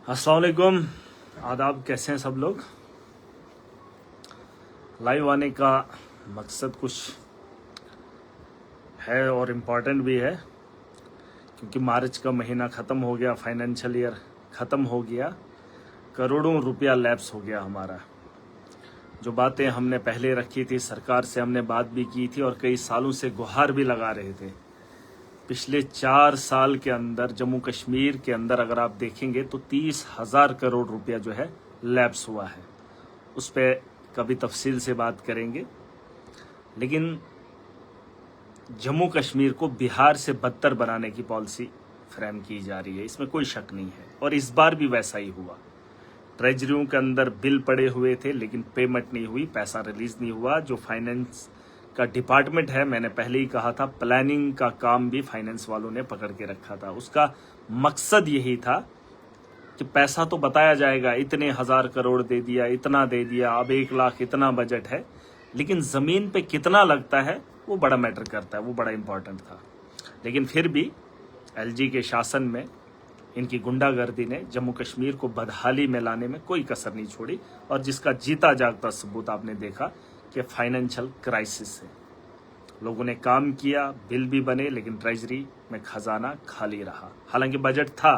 अस्सलाम वालेकुम, आदाब। कैसे हैं सब लोग। लाइव आने का मकसद कुछ है और इम्पॉर्टेंट भी है, क्योंकि मार्च का महीना ख़त्म हो गया, फाइनेंशियल ईयर ख़त्म हो गया, करोड़ों रुपया लैप्स हो गया हमारा। जो बातें हमने पहले रखी थी, सरकार से हमने बात भी की थी और कई सालों से गुहार भी लगा रहे थे। पिछले 4 साल के अंदर जम्मू कश्मीर के अंदर अगर आप देखेंगे तो 30,000 करोड़ रुपया जो है लैप्स हुआ है। उस पर कभी तफसील से बात करेंगे। लेकिन जम्मू कश्मीर को बिहार से बदतर बनाने की पॉलिसी फ्रेम की जा रही है, इसमें कोई शक नहीं है। और इस बार भी वैसा ही हुआ। ट्रेजरियों के अंदर बिल पड़े हुए थे लेकिन पेमेंट नहीं हुई, पैसा रिलीज नहीं हुआ। जो फाइनेंस का डिपार्टमेंट है, मैंने पहले ही कहा था, प्लानिंग का काम भी फाइनेंस वालों ने पकड़ के रखा था। उसका मकसद यही था कि पैसा तो बताया जाएगा, इतने 1000 करोड़ दे दिया, इतना दे दिया, अब 1 लाख इतना बजट है, लेकिन जमीन पे कितना लगता है वो बड़ा मैटर करता है, वो बड़ा इंपॉर्टेंट था। लेकिन फिर भी एलजी के शासन में इनकी गुंडागर्दी ने जम्मू कश्मीर को बदहाली में लाने में कोई कसर नहीं छोड़ी, और जिसका जीता जागता सबूत आपने देखा कि फाइनेंशियल क्राइसिस है। लोगों ने काम किया, बिल भी बने, लेकिन ट्रेजरी में खजाना खाली रहा। हालांकि बजट था,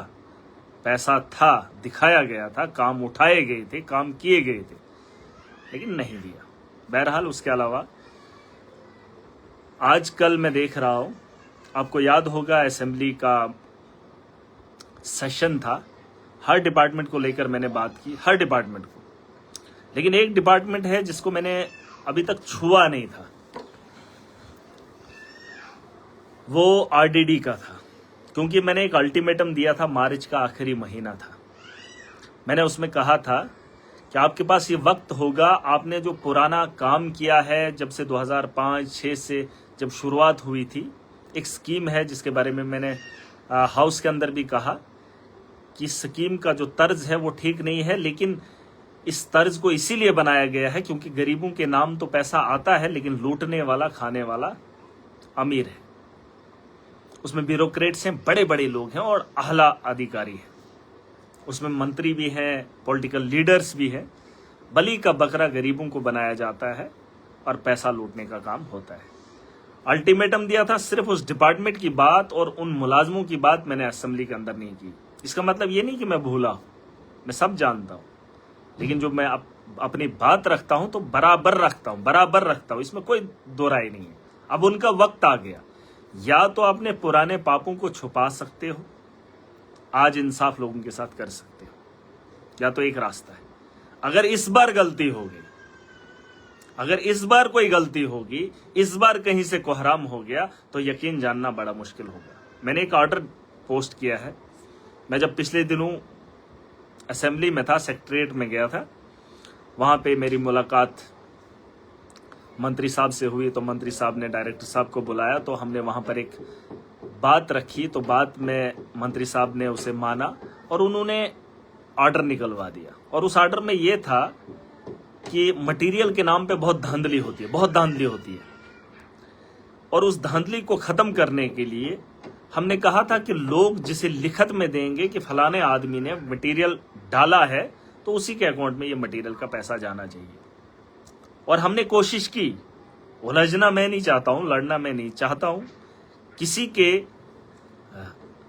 पैसा था, दिखाया गया था, काम उठाए गए थे, काम किए गए थे, लेकिन नहीं दिया। बहरहाल उसके अलावा आजकल मैं देख रहा हूं, आपको याद होगा असेंबली का सेशन था, हर डिपार्टमेंट को लेकर मैंने बात की, हर डिपार्टमेंट को। लेकिन एक डिपार्टमेंट है जिसको मैंने अभी तक छुआ नहीं था, वो आरडीडी का था। क्योंकि मैंने एक अल्टीमेटम दिया था, मार्च का आखिरी महीना था। मैंने उसमें कहा था कि आपके पास ये वक्त होगा, आपने जो पुराना काम किया है, जब से 2005-6 से जब शुरुआत हुई थी, एक स्कीम है जिसके बारे में मैंने हाउस के अंदर भी कहा कि स्कीम का जो तर्ज है वो ठीक नहीं है, लेकिन इस तर्ज को इसीलिए बनाया गया है क्योंकि गरीबों के नाम तो पैसा आता है, लेकिन लूटने वाला, खाने वाला अमीर है। उसमें ब्यूरोक्रेट्स हैं, बड़े बड़े लोग हैं और आला अधिकारी हैं। उसमें मंत्री भी हैं, पॉलिटिकल लीडर्स भी हैं। बलि का बकरा गरीबों को बनाया जाता है और पैसा लूटने का काम होता है। अल्टीमेटम दिया था, सिर्फ उस डिपार्टमेंट की बात और उन मुलाजमों की बात मैंने असेंबली के अंदर नहीं की। इसका मतलब ये नहीं कि मैं भूला हूं, मैं सब जानता हूं, लेकिन जो मैं अपनी बात रखता हूं तो बराबर रखता हूं, इसमें कोई दो राय नहीं है। अब उनका वक्त आ गया, या तो अपने पुराने पापों को छुपा सकते हो, आज इंसाफ लोगों के साथ कर सकते हो, या तो एक रास्ता है। अगर इस बार गलती होगी, अगर इस बार कोई गलती होगी, इस बार कहीं से कोहराम हो गया, तो यकीन जानना बड़ा मुश्किल होगा। मैंने एक ऑर्डर पोस्ट किया है। मैं जब पिछले दिनों असेंबली में था, सेक्रेटरीट में गया था, वहां पे मेरी मुलाकात मंत्री साहब से हुई, तो मंत्री साहब ने डायरेक्टर साहब को बुलाया, तो हमने वहां पर एक बात रखी। तो बात में मंत्री साहब ने उसे माना और उन्होंने ऑर्डर निकलवा दिया। और उस ऑर्डर में यह था कि मटेरियल के नाम पे बहुत धांधली होती है, और उस धांधली को खत्म करने के लिए हमने कहा था कि लोग जिसे लिखत में देंगे कि फलाने आदमी ने मटेरियल डाला है, तो उसी के अकाउंट में ये मटेरियल का पैसा जाना चाहिए। और हमने कोशिश की, उलझना मैं नहीं चाहता हूं, लड़ना मैं नहीं चाहता हूं, किसी के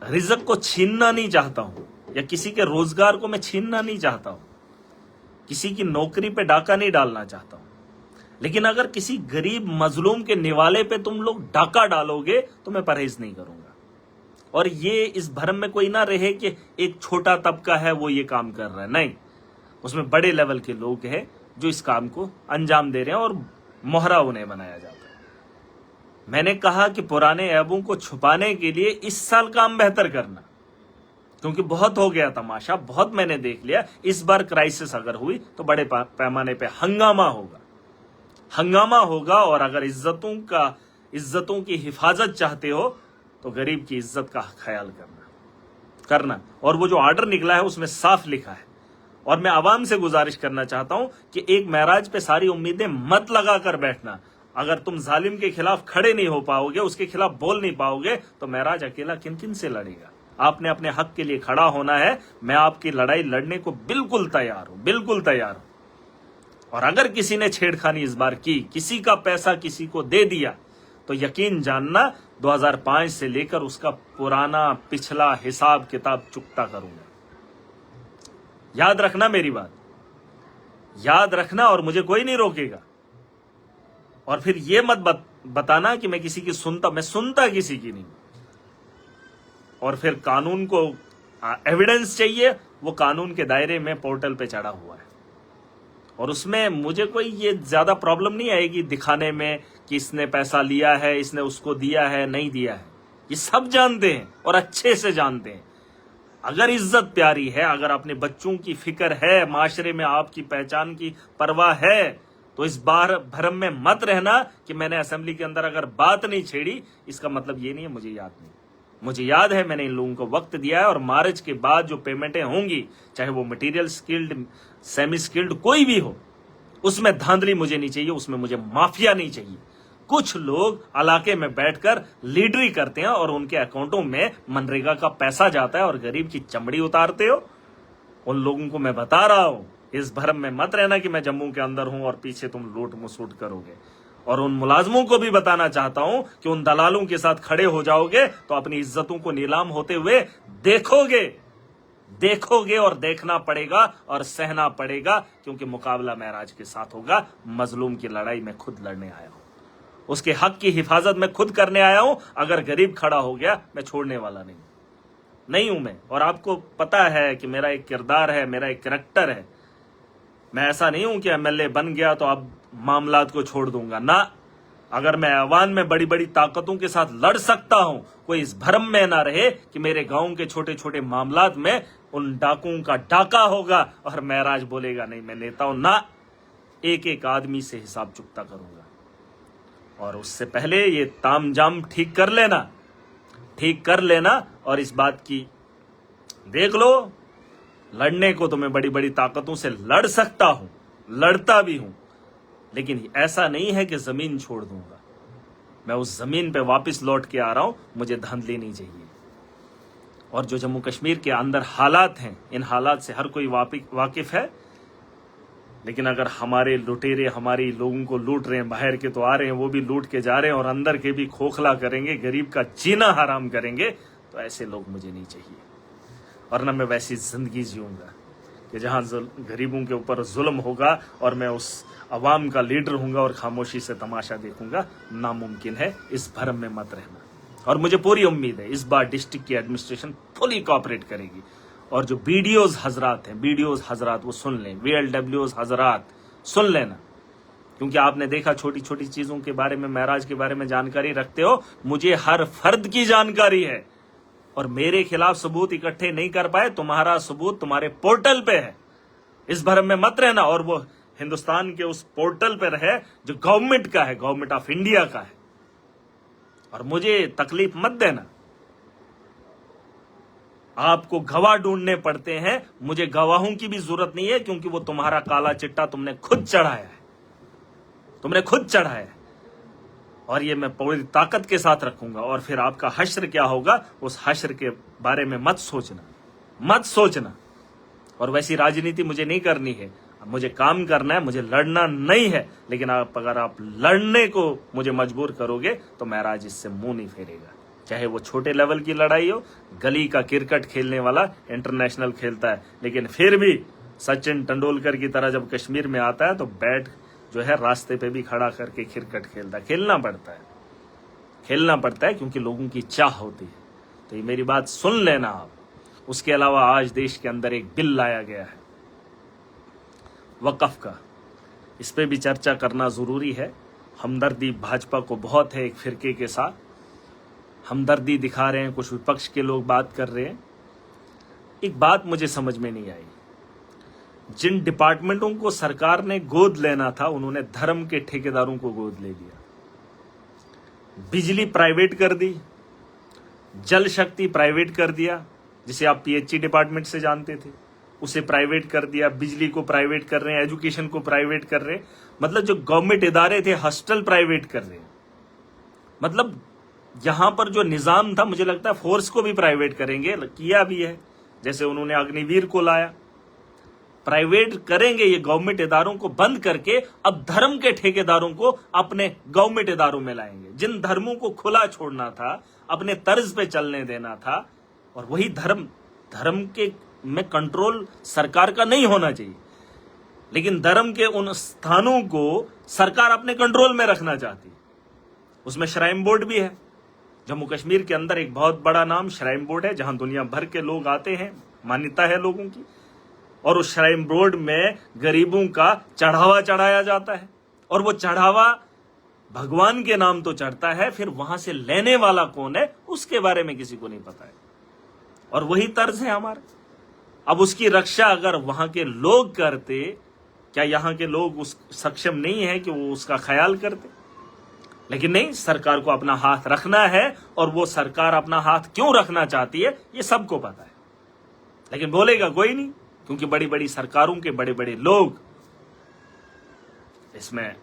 रिज़्क को छीनना नहीं चाहता हूं, या किसी के रोजगार को मैं छीनना नहीं चाहता हूं, किसी की नौकरी पे डाका नहीं डालना चाहता हूं। लेकिन अगर किसी गरीब मजलूम के निवाले पे तुम लोग डाका डालोगे तो मैं परहेज नहीं करूंगा। और ये इस भरम में कोई ना रहे कि एक छोटा तबका है वो ये काम कर रहा है, नहीं, उसमें बड़े लेवल के लोग हैं जो इस काम को अंजाम दे रहे हैं और मोहरा उन्हें बनाया जाता है। मैंने कहा कि पुराने ऐबों को छुपाने के लिए इस साल काम बेहतर करना, क्योंकि बहुत हो गया तमाशा, बहुत मैंने देख लिया। इस बार क्राइसिस अगर हुई तो बड़े पैमाने पे हंगामा होगा। और अगर इज्जतों की हिफाजत चाहते हो तो गरीब की इज्जत का ख्याल करना। और वो जो ऑर्डर निकला है उसमें साफ लिखा है, और मैं आवाम से गुजारिश करना चाहता हूं कि एक महराज पे सारी उम्मीदें मत लगा कर बैठना। अगर तुम जालिम के खिलाफ खड़े नहीं हो पाओगे, उसके खिलाफ बोल नहीं पाओगे, तो महराज अकेला किन किन से लड़ेगा। आपने अपने हक के लिए खड़ा होना है। मैं आपकी लड़ाई लड़ने को बिल्कुल तैयार हूं, बिल्कुल तैयार हूं। और अगर किसी ने छेड़खानी इस बार की, किसी का पैसा किसी को दे दिया, तो यकीन जानना 2005 से लेकर उसका पुराना पिछला हिसाब किताब चुकता करूंगा। याद रखना मेरी बात, याद रखना, और मुझे कोई नहीं रोकेगा। और फिर ये मत बताना कि मैं किसी की सुनता, मैं सुनता किसी की नहीं। और फिर कानून को एविडेंस चाहिए, वो कानून के दायरे में पोर्टल पे चढ़ा हुआ है, और उसमें मुझे कोई ये ज्यादा प्रॉब्लम नहीं आएगी दिखाने में कि इसने पैसा लिया है, इसने उसको दिया है, नहीं दिया है। ये सब जानते हैं और अच्छे से जानते हैं। अगर इज्जत प्यारी है, अगर अपने बच्चों की फिक्र है, माशरे में आपकी पहचान की परवाह है, तो इस बार भरम में मत रहना कि मैंने असेंबली के अंदर अगर बात नहीं छेड़ी, इसका मतलब ये नहीं है मुझे याद नहीं। मुझे याद है, मैंने इन लोगों को वक्त दिया है, और मार्च के बाद जो पेमेंटें होंगी, चाहे वो मटेरियल स्किल्ड, सेमी स्किल्ड, कोई भी हो, उसमें धांधली मुझे नहीं चाहिए, उसमें मुझे माफिया नहीं चाहिए। कुछ लोग इलाके में बैठकर लीडरी करते हैं और उनके अकाउंटों में मनरेगा का पैसा जाता है और गरीब की चमड़ी उतारते हो। उन लोगों को मैं बता रहा हूं, इस भरम में मत रहना कि मैं जम्मू के अंदर हूं और पीछे तुम लूट मसूट करोगे। और उन मुलाजमों को भी बताना चाहता हूं कि उन दलालों के साथ खड़े हो जाओगे तो अपनी इज्जतों को नीलाम होते हुए देखोगे और देखना पड़ेगा और सहना पड़ेगा, क्योंकि मुकाबला महराज के साथ होगा। मजलूम की लड़ाई मैं खुद लड़ने आया हूं, उसके हक की हिफाजत मैं खुद करने आया हूं। अगर गरीब खड़ा हो गया, मैं छोड़ने वाला नहीं हूं मैं। और आपको पता है कि मेरा एक किरदार है, मेरा एक करैक्टर है। मैं ऐसा नहीं हूं कि एमएलए बन गया तो अब मामलात को छोड़ दूंगा ना। अगर मैं ऐवान में बड़ी बड़ी ताकतों के साथ लड़ सकता हूं, कोई इस भरम में ना रहे कि मेरे गांव के छोटे छोटे मामलात में उन डाकुओं का डाका होगा और महराज बोलेगा नहीं मैं नेता हूं ना। एक एक आदमी से हिसाब चुकता करूंगा। और उससे पहले ये तामझाम ठीक कर लेना। और इस बात की देख लो, लड़ने को तो मैं बड़ी बड़ी ताकतों से लड़ सकता हूं, लड़ता भी हूं, लेकिन ऐसा नहीं है कि जमीन छोड़ दूंगा। मैं उस जमीन पे वापस लौट के आ रहा हूं, मुझे धांधली नहीं चाहिए। और जो जम्मू कश्मीर के अंदर हालात हैं, इन हालात से हर कोई वाकिफ है। लेकिन अगर हमारे लुटेरे हमारी लोगों को लूट रहे हैं, बाहर के तो आ रहे हैं, वो भी लूट के जा रहे हैं और अंदर के भी खोखला करेंगे, गरीब का जीना हराम करेंगे, तो ऐसे लोग मुझे नहीं चाहिए। और न मैं वैसी जिंदगी जीऊंगा कि जहां गरीबों के ऊपर जुल्म होगा और मैं उस अवाम का लीडर हूंगा और खामोशी से तमाशा देखूंगा। नामुमकिन है, इस भरम में मत रहना। और मुझे पूरी उम्मीद है इस बार डिस्ट्रिक्ट की एडमिनिस्ट्रेशन फुली कोऑपरेट करेगी। और जो बीडीओज हजरात वो सुन लें, VLWOs हजरात सुन लेना, क्योंकि आपने देखा छोटी छोटी चीजों के बारे में, महराज के बारे में जानकारी रखते हो। मुझे हर फर्द की जानकारी है, और मेरे खिलाफ सबूत इकट्ठे नहीं कर पाए, तुम्हारा सबूत तुम्हारे पोर्टल पे है। इस भरम में मत रहना। और वो हिंदुस्तान के उस पोर्टल पे रहे जो गवर्नमेंट का है, गवर्नमेंट ऑफ इंडिया का है। और मुझे तकलीफ मत देना। आपको गवाह ढूंढने पड़ते हैं, मुझे गवाहों की भी जरूरत नहीं है, क्योंकि वो तुम्हारा काला चिट्टा तुमने खुद चढ़ाया है। और ये मैं पूरी ताकत के साथ रखूंगा। और फिर आपका हश्र क्या होगा, उस हश्र के बारे में मत सोचना। और वैसी राजनीति मुझे नहीं करनी है। मुझे काम करना है, मुझे लड़ना नहीं है। लेकिन अगर आप लड़ने को मुझे मजबूर करोगे तो महराज इससे मुंह नहीं फेरेगा। चाहे वो छोटे लेवल की लड़ाई हो, गली का क्रिकेट खेलने वाला इंटरनेशनल खेलता है, लेकिन फिर भी सचिन तेंदुलकर की तरह जब कश्मीर में आता है तो बैट जो है रास्ते पे भी खड़ा करके क्रिकेट खेलना पड़ता है, क्योंकि लोगों की चाह होती है। तो ये मेरी बात सुन लेना आप। उसके अलावा आज देश के अंदर एक बिल लाया गया है वक्फ का, इस पे भी चर्चा करना जरूरी है। हमदर्दी भाजपा को बहुत है, एक फिरके के साथ हमदर्दी दिखा रहे हैं, कुछ विपक्ष के लोग बात कर रहे हैं। एक बात मुझे समझ में नहीं आई, जिन डिपार्टमेंटों को सरकार ने गोद लेना था, उन्होंने धर्म के ठेकेदारों को गोद ले लिया। बिजली प्राइवेट कर दी, जल शक्ति प्राइवेट कर दिया, जिसे आप PHE डिपार्टमेंट से जानते थे, उसे प्राइवेट कर दिया। बिजली को प्राइवेट कर रहे हैं, एजुकेशन को प्राइवेट कर रहे हैं। मतलब जो गवर्नमेंट इदारे थे, हॉस्टल प्राइवेट कर रहे हैं। मतलब यहां पर जो निजाम था, मुझे लगता है फोर्स को भी प्राइवेट करेंगे, किया भी है, जैसे उन्होंने अग्निवीर को लाया। प्राइवेट करेंगे ये गवर्नमेंट इदारों को बंद करके, अब धर्म के ठेकेदारों को अपने गवर्नमेंट इदारों में लाएंगे। जिन धर्मों को खुला छोड़ना था, अपने तर्ज पे चलने देना था, और वही धर्म के में कंट्रोल सरकार का नहीं होना चाहिए, लेकिन धर्म के उन स्थानों को सरकार अपने कंट्रोल में रखना चाहती है। उसमें श्राइन बोर्ड भी है। जम्मू कश्मीर के अंदर एक बहुत बड़ा नाम श्राइन बोर्ड है, जहां दुनिया भर के लोग आते हैं, मान्यता है लोगों की, और उस श्राइन बोर्ड में गरीबों का चढ़ावा चढ़ाया जाता है, और वो चढ़ावा भगवान के नाम तो चढ़ता है, फिर वहां से लेने वाला कौन है उसके बारे में किसी को नहीं पता है। और वही तर्ज है हमारा। अब उसकी रक्षा अगर वहां के लोग करते, क्या यहां के लोग उस सक्षम नहीं है कि वो उसका ख्याल करते? लेकिन नहीं, सरकार को अपना हाथ रखना है, और वो सरकार अपना हाथ क्यों रखना चाहती है ये सबको पता है, लेकिन बोलेगा कोई नहीं, क्योंकि बड़ी बड़ी सरकारों के बड़े बड़े लोग इसमें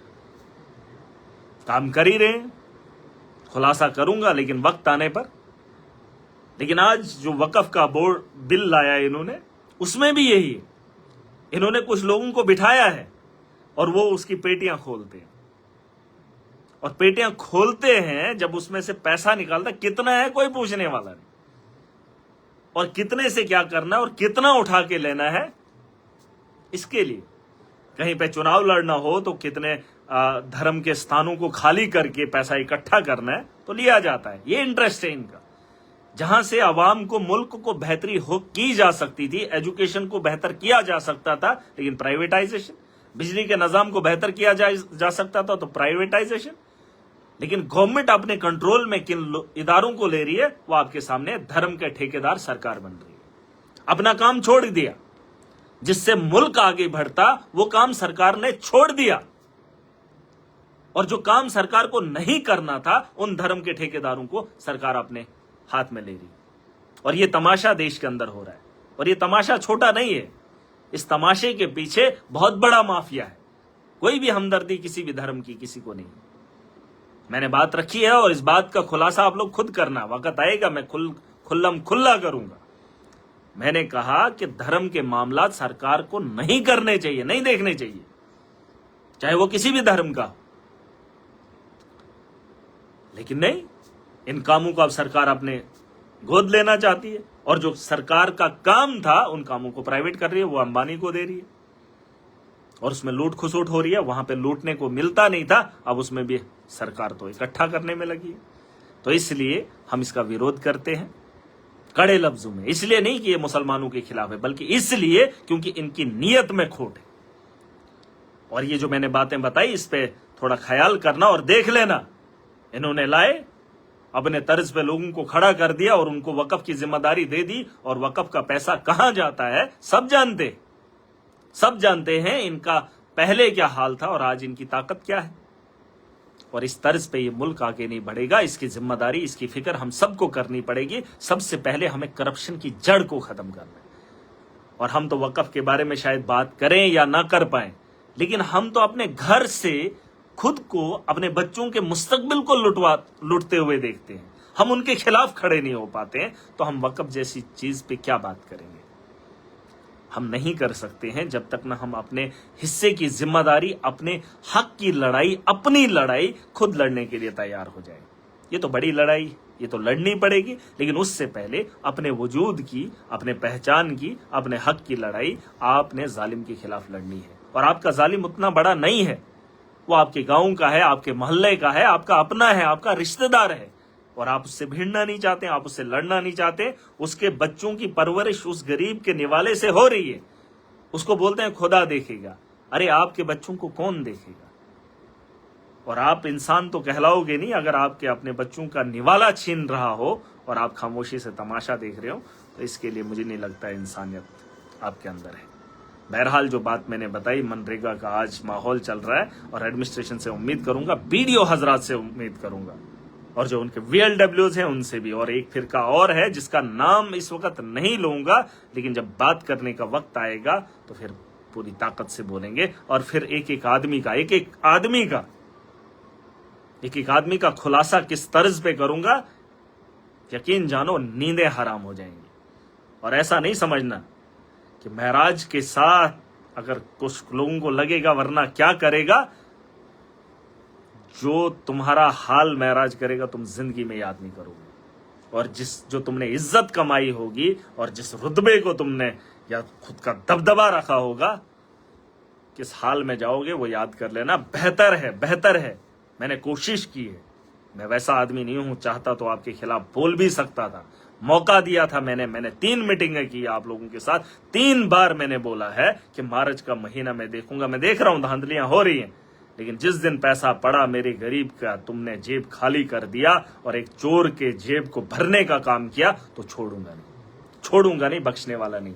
काम कर ही रहे हैं। खुलासा करूंगा लेकिन वक्त आने पर। लेकिन आज जो वक्फ का बोर्ड बिल लाया इन्होंने, उसमें भी यही है। इन्होंने कुछ लोगों को बिठाया है और वो उसकी पेटियां खोलते हैं, और पेटियां खोलते हैं, जब उसमें से पैसा निकालता, कितना है कोई पूछने वाला नहीं, और कितने से क्या करना है और कितना उठा के लेना है, इसके लिए कहीं पे चुनाव लड़ना हो तो कितने धर्म के स्थानों को खाली करके पैसा इकट्ठा करना है तो लिया जाता है। ये इंटरेस्ट है इनका। जहां से आवाम को, मुल्क को बेहतरी हो की जा सकती थी, एजुकेशन को बेहतर किया जा सकता था, लेकिन प्राइवेटाइजेशन। बिजली के निजाम को बेहतर किया जा सकता था तो प्राइवेटाइजेशन। लेकिन गवर्नमेंट अपने कंट्रोल में किन इदारों को ले रही है, वो आपके सामने धर्म के ठेकेदार सरकार बन रही है। अपना काम छोड़ दिया, जिससे मुल्क आगे बढ़ता वो काम सरकार ने छोड़ दिया, और जो काम सरकार को नहीं करना था उन धर्म के ठेकेदारों को सरकार अपने हाथ में ले रही। और ये तमाशा देश के अंदर हो रहा है, और ये तमाशा छोटा नहीं है। इस तमाशे के पीछे बहुत बड़ा माफिया है। कोई भी हमदर्दी किसी भी धर्म की किसी को नहीं। मैंने बात रखी है, और इस बात का खुलासा आप लोग खुद करना। वक्त आएगा मैं खुल्लम खुल्ला करूंगा। मैंने कहा कि धर्म के मामला सरकार को नहीं करने चाहिए, नहीं देखने चाहिए, चाहे वो किसी भी धर्म का। लेकिन नहीं, इन कामों को अब सरकार अपने गोद लेना चाहती है, और जो सरकार का काम था उन कामों को प्राइवेट कर रही है, वो अंबानी को दे रही है, और उसमें लूट खसोट हो रही है। वहां पे लूटने को मिलता नहीं था, अब उसमें भी सरकार तो इकट्ठा करने में लगी है। तो इसलिए हम इसका विरोध करते हैं कड़े लफ्जों में। इसलिए नहीं कि ये मुसलमानों के खिलाफ है, बल्कि इसलिए क्योंकि इनकी नीयत में खोट है। और ये जो मैंने बातें बताई, इस पे थोड़ा ख्याल करना और देख लेना। इन्होंने लाए, अपने तर्ज पे लोगों को खड़ा कर दिया और उनको वक्फ की जिम्मेदारी दे दी, और वक्फ का पैसा कहां जाता है सब जानते हैं इनका पहले क्या हाल था और आज इनकी ताकत क्या है। और इस तर्ज पे ये मुल्क आगे नहीं बढ़ेगा। इसकी जिम्मेदारी, इसकी फिक्र हम सबको करनी पड़ेगी। सबसे पहले हमें करप्शन की जड़ को खत्म करना है। और हम तो वक्फ के बारे में शायद बात करें या ना कर पाए, लेकिन हम तो अपने घर से खुद को, अपने बच्चों के मुस्तकबिल को लुटते हुए देखते हैं। हम उनके खिलाफ खड़े नहीं हो पाते हैं, तो हम वक्फ जैसी चीज पे क्या बात करेंगे। हम नहीं कर सकते हैं जब तक ना हम अपने हिस्से की जिम्मेदारी, अपने हक की लड़ाई, अपनी लड़ाई खुद लड़ने के लिए तैयार हो जाए। ये तो बड़ी लड़ाई, ये तो लड़नी पड़ेगी, लेकिन उससे पहले अपने वजूद की, अपने पहचान की, अपने हक की लड़ाई आपने जालिम के खिलाफ लड़नी है। और आपका जालिम उतना बड़ा नहीं है, वो आपके गांव का है, आपके मोहल्ले का है, आपका अपना है, आपका रिश्तेदार है, और आप उससे भिड़ना नहीं चाहते, आप उससे लड़ना नहीं चाहते। उसके बच्चों की परवरिश उस गरीब के निवाले से हो रही है। उसको बोलते हैं खुदा देखेगा। अरे आपके बच्चों को कौन देखेगा? और आप इंसान तो कहलाओगे नहीं अगर आपके अपने बच्चों का निवाला छीन रहा हो और आप खामोशी से तमाशा देख रहे हो। तो इसके लिए मुझे नहीं लगता इंसानियत आपके अंदर है। बहरहाल जो बात मैंने बताई, मनरेगा का आज माहौल चल रहा है, और एडमिनिस्ट्रेशन से उम्मीद करूंगा, बीडीओ हजरात से उम्मीद करूंगा, और जो उनके VLWs हैं उनसे भी। और एक फिरका और है जिसका नाम इस वक्त नहीं लूंगा, लेकिन जब बात करने का वक्त आएगा तो फिर पूरी ताकत से बोलेंगे। और फिर एक एक आदमी का एक एक आदमी का खुलासा किस तर्ज पे करूंगा, यकीन जानो नींदें हराम हो जाएंगी। और ऐसा नहीं समझना कि महराज के साथ, अगर कुछ लोगों को लगेगा वरना क्या करेगा, जो तुम्हारा हाल महराज करेगा तुम जिंदगी में याद नहीं करोगे। और जो तुमने इज्जत कमाई होगी और जिस रुतबे को तुमने या खुद का दबदबा रखा होगा, किस हाल में जाओगे वो याद कर लेना। बेहतर है। मैंने कोशिश की है, मैं वैसा आदमी नहीं हूं, चाहता तो आपके खिलाफ बोल भी सकता था, मौका दिया था मैंने 3 मीटिंगें की आप लोगों के साथ, 3 बार मैंने बोला है कि मार्च का महीना मैं देखूंगा। मैं देख रहा हूं धांधलियां हो रही हैं, लेकिन जिस दिन पैसा पड़ा मेरे गरीब का, तुमने जेब खाली कर दिया और एक चोर के जेब को भरने का काम किया, तो छोड़ूंगा नहीं, बख्शने वाला नहीं।